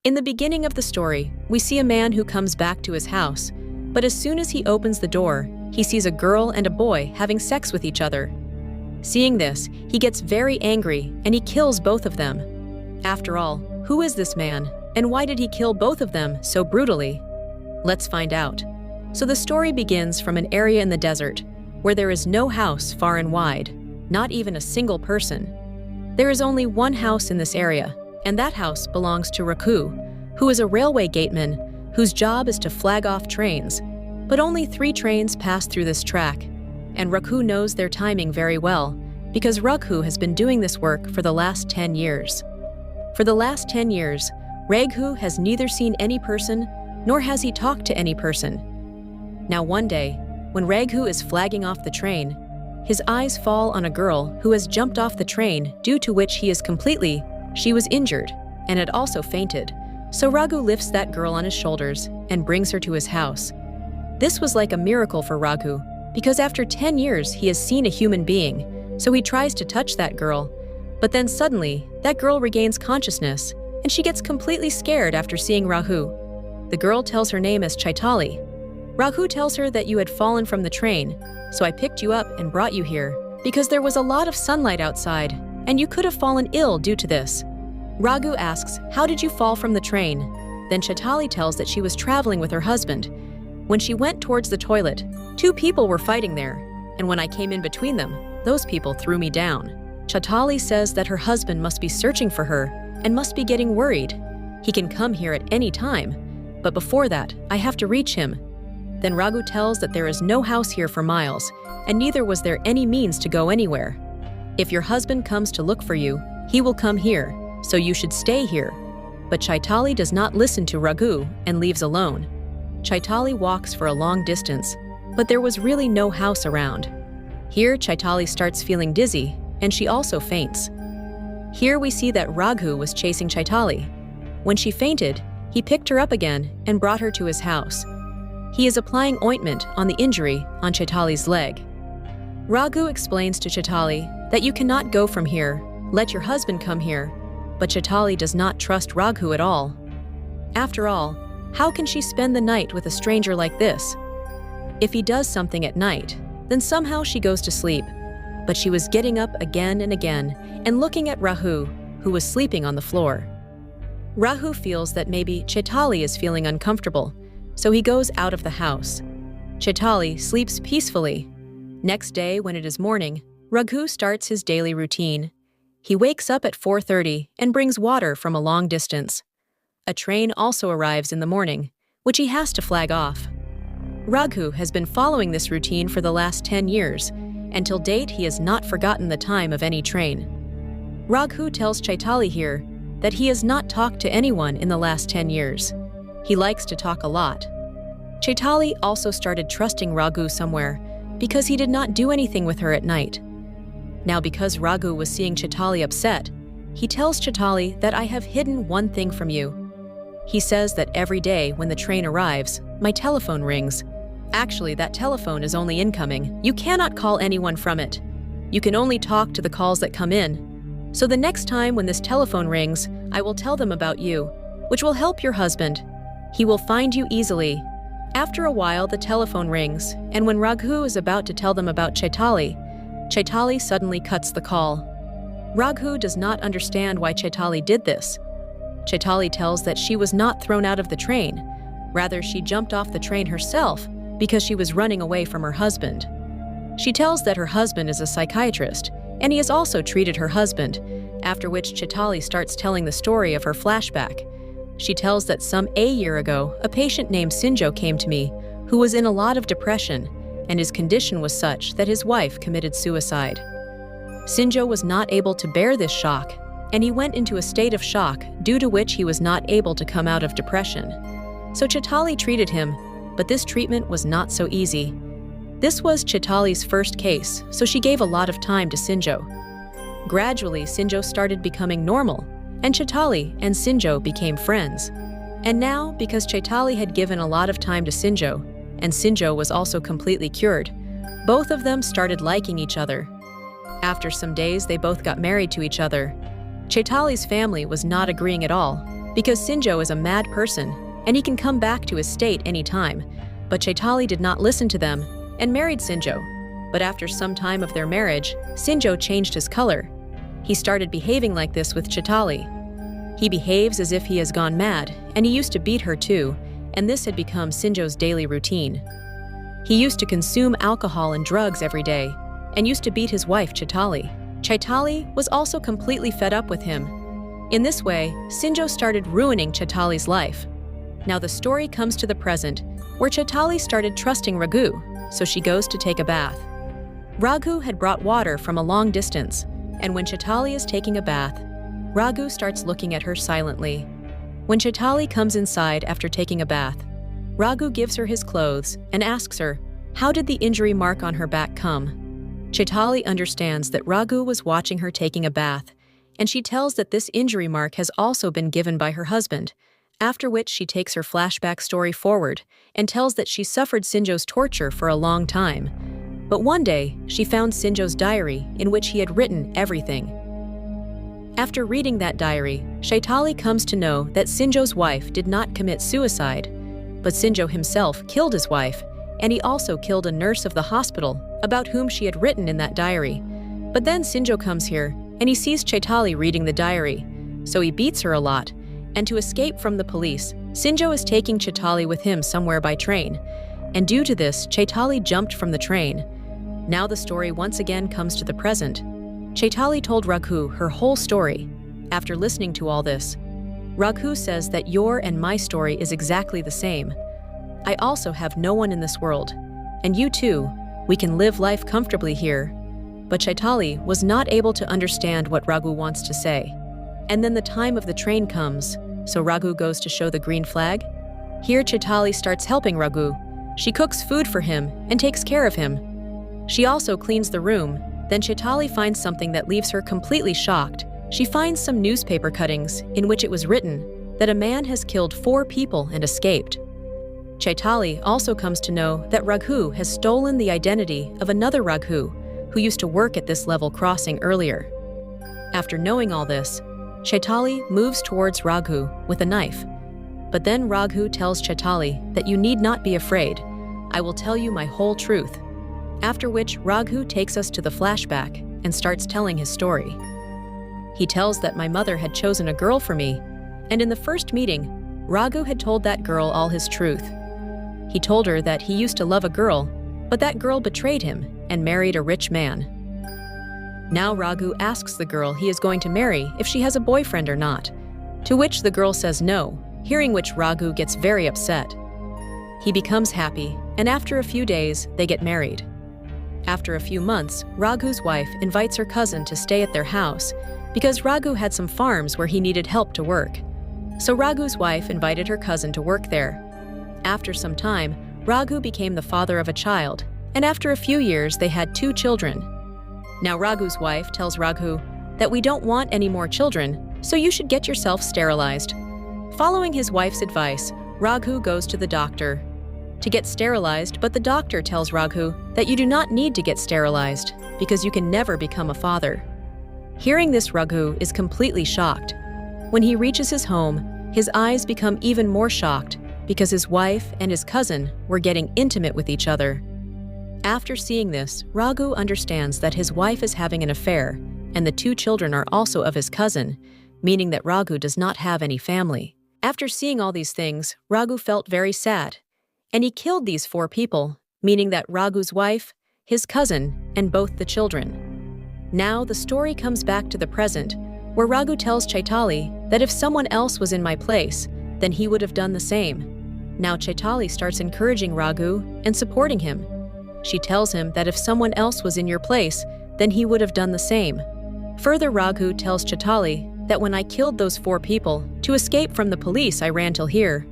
In the beginning of the story, we see a man who comes back to his house, but as soon as he opens the door, he sees a girl and a boy having sex with each other. Seeing this, he gets very angry and he kills both of them. After all, who is this man, and why did he kill both of them so brutally? Let's find out. So the story begins from an area in the desert, where there is no house far and wide, not even a single person. There is only one house in this area, and that house belongs to Raghu, who is a railway gateman whose job is to flag off trains. But only 3 trains pass through this track, and Raghu knows their timing very well, because Raghu has been doing this work for the last 10 years. For the last 10 years, Raghu has neither seen any person, nor has he talked to any person. Now one day, when Raghu is flagging off the train, his eyes fall on a girl who has jumped off the train, due to which she was injured and had also fainted. So Raghu lifts that girl on his shoulders and brings her to his house. This was like a miracle for Raghu, because after 10 years he has seen a human being, so he tries to touch that girl. But then suddenly, that girl regains consciousness, and she gets completely scared after seeing Raghu. The girl tells her name as Chaitali. Raghu tells her that you had fallen from the train, so I picked you up and brought you here, because there was a lot of sunlight outside, and you could have fallen ill due to this. Raghu asks, how did you fall from the train? Then Chaitali tells that she was traveling with her husband. When she went towards the toilet, 2 people were fighting there, and when I came in between them, those people threw me down. Chaitali says that her husband must be searching for her and must be getting worried. He can come here at any time, but before that, I have to reach him. Then Raghu tells that there is no house here for miles, and neither was there any means to go anywhere. If your husband comes to look for you, he will come here, so you should stay here. But Chaitali does not listen to Raghu and leaves alone. Chaitali walks for a long distance, but there was really no house around. Here, Chaitali starts feeling dizzy, and she also faints. Here we see that Raghu was chasing Chaitali. When she fainted, he picked her up again and brought her to his house. He is applying ointment on the injury on Chaitali's leg. Raghu explains to Chaitali that you cannot go from here, let your husband come here, but Chaitali does not trust Raghu at all. After all, how can she spend the night with a stranger like this? If he does something at night, then somehow she goes to sleep. But she was getting up again and again and looking at Raghu, who was sleeping on the floor. Raghu feels that maybe Chaitali is feeling uncomfortable, so he goes out of the house. Chaitali sleeps peacefully. Next day, when it is morning, Raghu starts his daily routine. He wakes up at 4:30 and brings water from a long distance. A train also arrives in the morning, which he has to flag off. Raghu has been following this routine for the last 10 years, and till date he has not forgotten the time of any train. Raghu tells Chaitali here that he has not talked to anyone in the last 10 years. He likes to talk a lot. Chaitali also started trusting Raghu somewhere because he did not do anything with her at night. Now because Raghu was seeing Chaitali upset, he tells Chaitali that I have hidden one thing from you. He says that every day when the train arrives, my telephone rings. Actually, that telephone is only incoming. You cannot call anyone from it. You can only talk to the calls that come in. So the next time when this telephone rings, I will tell them about you, which will help your husband. He will find you easily. After a while, the telephone rings, and when Raghu is about to tell them about Chaitali, Chaitali suddenly cuts the call. Raghu does not understand why Chaitali did this. Chaitali tells that she was not thrown out of the train. Rather, she jumped off the train herself because she was running away from her husband. She tells that her husband is a psychiatrist, and he has also treated her husband, after which Chaitali starts telling the story of her flashback. She tells that some year ago, a patient named Sinjo came to me, who was in a lot of depression, and his condition was such that his wife committed suicide. Sinjo was not able to bear this shock, and he went into a state of shock due to which he was not able to come out of depression. So Chaitali treated him, but this treatment was not so easy. This was Chaitali's first case, so she gave a lot of time to Sinjo. Gradually, Sinjo started becoming normal, and Chaitali and Sinjo became friends. And now, because Chaitali had given a lot of time to Sinjo, and Sinjo was also completely cured, both of them started liking each other. After some days, they both got married to each other. Chaitali's family was not agreeing at all, because Sinjo is a mad person and he can come back to his state anytime. But Chaitali did not listen to them and married Sinjo. But after some time of their marriage, Sinjo changed his color. He started behaving like this with Chaitali. He behaves as if he has gone mad, and he used to beat her too, and this had become Sinjo's daily routine. He used to consume alcohol and drugs every day, and used to beat his wife Chaitali. Chaitali was also completely fed up with him. In this way, Sinjo started ruining Chaitali's life. Now the story comes to the present, where Chaitali started trusting Raghu, so she goes to take a bath. Raghu had brought water from a long distance, and when Chaitali is taking a bath, Raghu starts looking at her silently. When Chaitali comes inside after taking a bath, Raghu gives her his clothes and asks her, how did the injury mark on her back come? Chaitali understands that Raghu was watching her taking a bath, and she tells that this injury mark has also been given by her husband, after which she takes her flashback story forward and tells that she suffered Sinjo's torture for a long time. But one day, she found Sinjo's diary in which he had written everything. After reading that diary, Chaitali comes to know that Sinjo's wife did not commit suicide, but Sinjo himself killed his wife, and he also killed a nurse of the hospital about whom she had written in that diary. But then Sinjo comes here, and he sees Chaitali reading the diary, so he beats her a lot, and to escape from the police, Sinjo is taking Chaitali with him somewhere by train, and due to this, Chaitali jumped from the train. Now the story once again comes to the present. Chaitali told Raghu her whole story. After listening to all this, Raghu says that your and my story is exactly the same. I also have no one in this world, and you too, we can live life comfortably here. But Chaitali was not able to understand what Raghu wants to say. And then the time of the train comes, so Raghu goes to show the green flag. Here Chaitali starts helping Raghu. She cooks food for him and takes care of him. She also cleans the room. Then Chaitali finds something that leaves her completely shocked. She finds some newspaper cuttings in which it was written that a man has killed 4 people and escaped. Chaitali also comes to know that Raghu has stolen the identity of another Raghu who used to work at this level crossing earlier. After knowing all this, Chaitali moves towards Raghu with a knife. But then Raghu tells Chaitali that you need not be afraid. I will tell you my whole truth. After which Raghu takes us to the flashback and starts telling his story. He tells that my mother had chosen a girl for me, and in the first meeting, Raghu had told that girl all his truth. He told her that he used to love a girl, but that girl betrayed him and married a rich man. Now Raghu asks the girl he is going to marry if she has a boyfriend or not, to which the girl says no, hearing which Raghu gets very upset. He becomes happy, and after a few days, they get married. After a few months, Raghu's wife invites her cousin to stay at their house because Raghu had some farms where he needed help to work. So Raghu's wife invited her cousin to work there. After some time, Raghu became the father of a child, and after a few years, they had 2 children. Now Raghu's wife tells Raghu that we don't want any more children, so you should get yourself sterilized. Following his wife's advice, Raghu goes to the doctor to get sterilized, but the doctor tells Raghu that you do not need to get sterilized because you can never become a father. Hearing this, Raghu is completely shocked. When he reaches his home, his eyes become even more shocked because his wife and his cousin were getting intimate with each other. After seeing this, Raghu understands that his wife is having an affair, and the 2 children are also of his cousin, meaning that Raghu does not have any family. After seeing all these things, Raghu felt very sad, and he killed these 4 people, meaning that Raghu's wife, his cousin, and both the children. Now the story comes back to the present, where Raghu tells Chaitali that if someone else was in my place, then he would have done the same. Now Chaitali starts encouraging Raghu and supporting him. She tells him that if someone else was in your place, then he would have done the same. Further, Raghu tells Chaitali that when I killed those 4 people, to escape from the police I ran till here.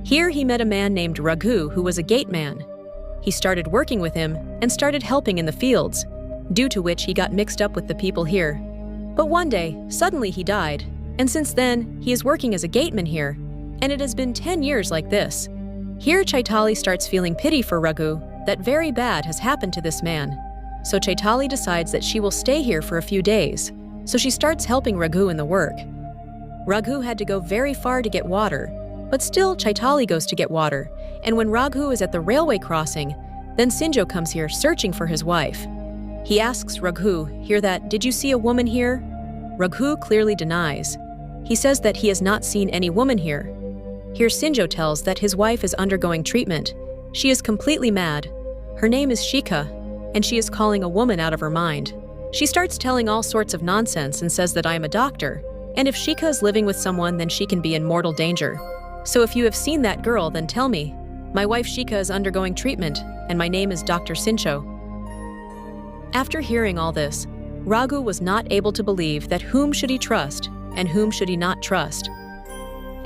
Here he met a man named Raghu who was a gate man. He started working with him and started helping in the fields, due to which he got mixed up with the people here. But one day, suddenly he died, and since then, he is working as a gateman here, and it has been 10 years like this. Here Chaitali starts feeling pity for Raghu, that very bad has happened to this man. So Chaitali decides that she will stay here for a few days, so she starts helping Raghu in the work. Raghu had to go very far to get water, but still Chaitali goes to get water, and when Raghu is at the railway crossing, then Sinjo comes here searching for his wife. He asks Raghu, "Hear that, did you see a woman here?" Raghu clearly denies. He says that he has not seen any woman here. Here Sinjo tells that his wife is undergoing treatment. She is completely mad. Her name is Shika, and she is calling a woman out of her mind. She starts telling all sorts of nonsense and says that I am a doctor, and if Shika is living with someone, then she can be in mortal danger. So if you have seen that girl, then tell me. My wife Shika is undergoing treatment, and my name is Dr. Sincho. After hearing all this, Raghu was not able to believe that whom should he trust and whom should he not trust.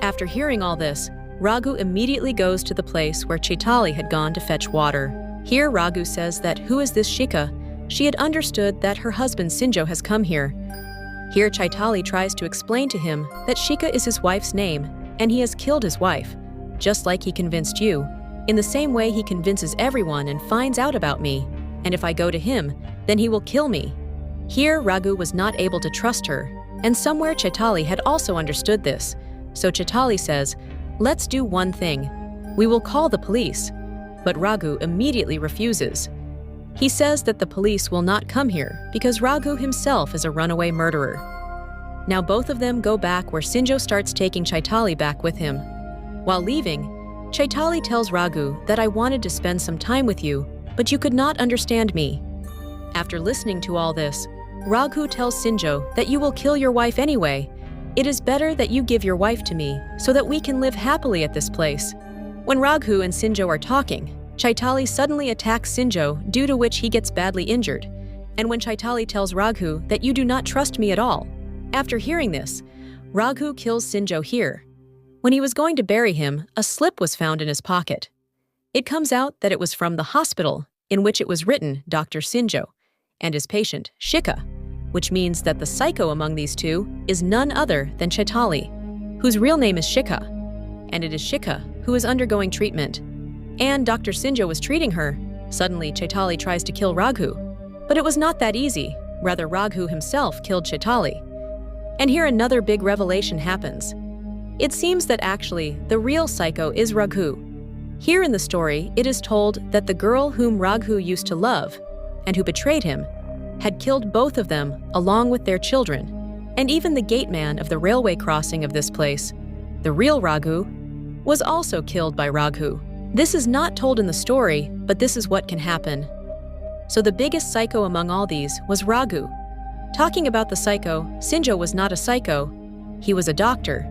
After hearing all this, Raghu immediately goes to the place where Chaitali had gone to fetch water. Here Raghu says that who is this Shika? She had understood that her husband Sinjo has come here. Here Chaitali tries to explain to him that Shika is his wife's name and he has killed his wife, just like he convinced you. In the same way he convinces everyone and finds out about me, and if I go to him, then he will kill me. Here Raghu was not able to trust her, and somewhere Chaitali had also understood this. So Chaitali says, "Let's do one thing. We will call the police." But Raghu immediately refuses. He says that the police will not come here because Raghu himself is a runaway murderer. Now both of them go back where Sinjo starts taking Chaitali back with him. While leaving, Chaitali tells Raghu that I wanted to spend some time with you, but you could not understand me. After listening to all this, Raghu tells Sinjo that you will kill your wife anyway. It is better that you give your wife to me so that we can live happily at this place. When Raghu and Sinjo are talking, Chaitali suddenly attacks Sinjo, due to which he gets badly injured. And when Chaitali tells Raghu that you do not trust me at all, after hearing this, Raghu kills Sinjo here. When he was going to bury him, a slip was found in his pocket. It comes out that it was from the hospital, in which it was written Dr. Sinjo, and his patient, Shika, which means that the psycho among these two is none other than Chaitali, whose real name is Shika, and it is Shika who is undergoing treatment. And Dr. Sinjo was treating her. Suddenly, Chaitali tries to kill Raghu, but it was not that easy. Rather, Raghu himself killed Chaitali. And here another big revelation happens. It seems that actually, the real psycho is Raghu. Here in the story, it is told that the girl whom Raghu used to love, and who betrayed him, had killed both of them along with their children, and even the gateman of the railway crossing of this place, the real Raghu, was also killed by Raghu. This is not told in the story, but this is what can happen. So the biggest psycho among all these was Raghu. Talking about the psycho, Sinjo was not a psycho. He was a doctor.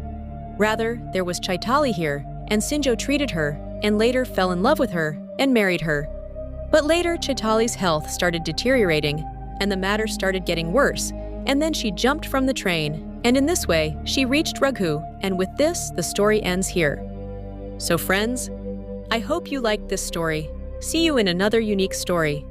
Rather, there was Chaitali here, and Sinjo treated her, and later fell in love with her, and married her. But later, Chaitali's health started deteriorating, and the matter started getting worse, and then she jumped from the train, and in this way, she reached Raghu, and with this, the story ends here. So friends, I hope you liked this story. See you in another unique story.